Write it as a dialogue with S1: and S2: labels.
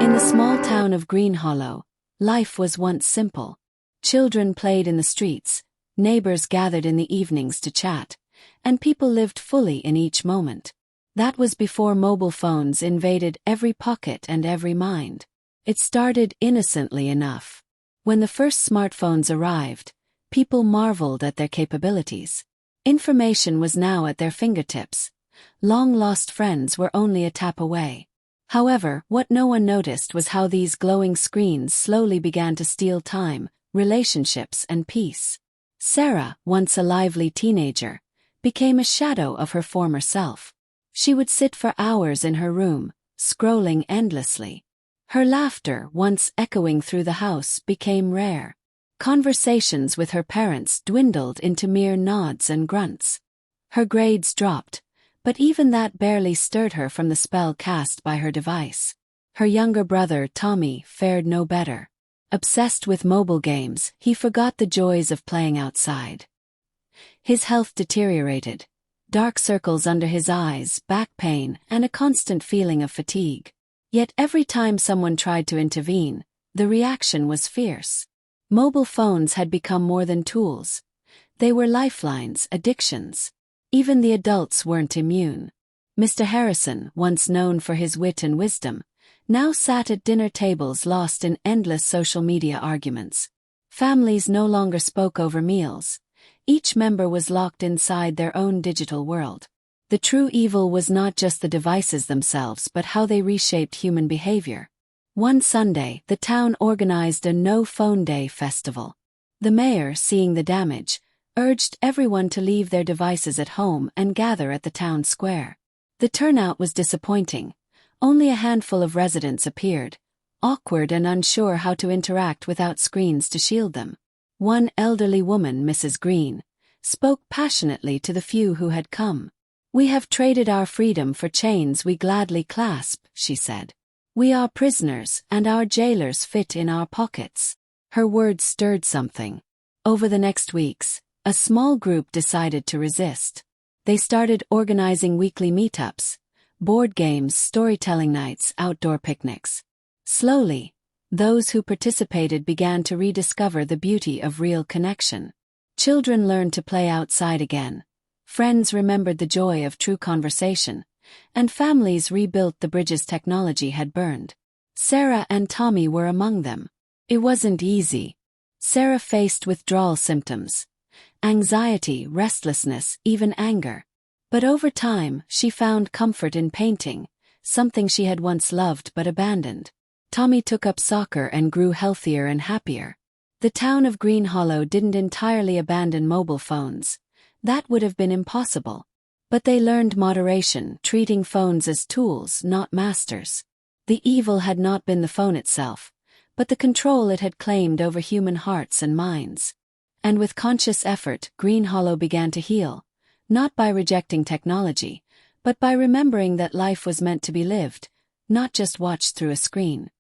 S1: In the small town of Green Hollow, life was once simple. Children played in the streets, neighbors gathered in the evenings to chat, and people lived fully in each moment. That was before mobile phones invaded every pocket and every mind. It started innocently enough. When the first smartphones arrived, people marveled at their capabilities. Information was now at their fingertips. Long-lost friends were only a tap away. However, what no one noticed was how these glowing screens slowly began to steal time, relationships, and peace. Sarah, once a lively teenager, became a shadow of her former self. She would sit for hours in her room, scrolling endlessly. Her laughter, once echoing through the house, became rare. Conversations with her parents dwindled into mere nods and grunts. Her grades dropped, but even that barely stirred her from the spell cast by her device. Her younger brother, Tommy, fared no better. Obsessed with mobile games, he forgot the joys of playing outside. His health deteriorated. Dark circles under his eyes, back pain, and a constant feeling of fatigue. Yet every time someone tried to intervene, the reaction was fierce. Mobile phones had become more than tools. They were lifelines, addictions. Even the adults weren't immune. Mr. Harrison, once known for his wit and wisdom, now sat at dinner tables lost in endless social media arguments. Families no longer spoke over meals. Each member was locked inside their own digital world. The true evil was not just the devices themselves but how they reshaped human behavior. One Sunday, the town organized a no-phone day festival. The mayor, seeing the damage, urged everyone to leave their devices at home and gather at the town square. The turnout was disappointing. Only a handful of residents appeared, awkward and unsure how to interact without screens to shield them. One elderly woman, Mrs. Green, spoke passionately to the few who had come. "We have traded our freedom for chains we gladly clasp," she said. "We are prisoners, and our jailers fit in our pockets." Her words stirred something. Over the next weeks, a small group decided to resist. They started organizing weekly meetups, board games, storytelling nights, outdoor picnics. Slowly, those who participated began to rediscover the beauty of real connection. Children learned to play outside again. Friends remembered the joy of true conversation, and families rebuilt the bridges technology had burned. Sarah and Tommy were among them. It wasn't easy. Sarah faced withdrawal symptoms, anxiety, restlessness, even anger. But over time, she found comfort in painting, something she had once loved but abandoned. Tommy took up soccer and grew healthier and happier. The town of Green Hollow didn't entirely abandon mobile phones. That would have been impossible. But they learned moderation, treating phones as tools, not masters. The evil had not been the phone itself, but the control it had claimed over human hearts and minds. And with conscious effort, Green Hollow began to heal, not by rejecting technology, but by remembering that life was meant to be lived, not just watched through a screen.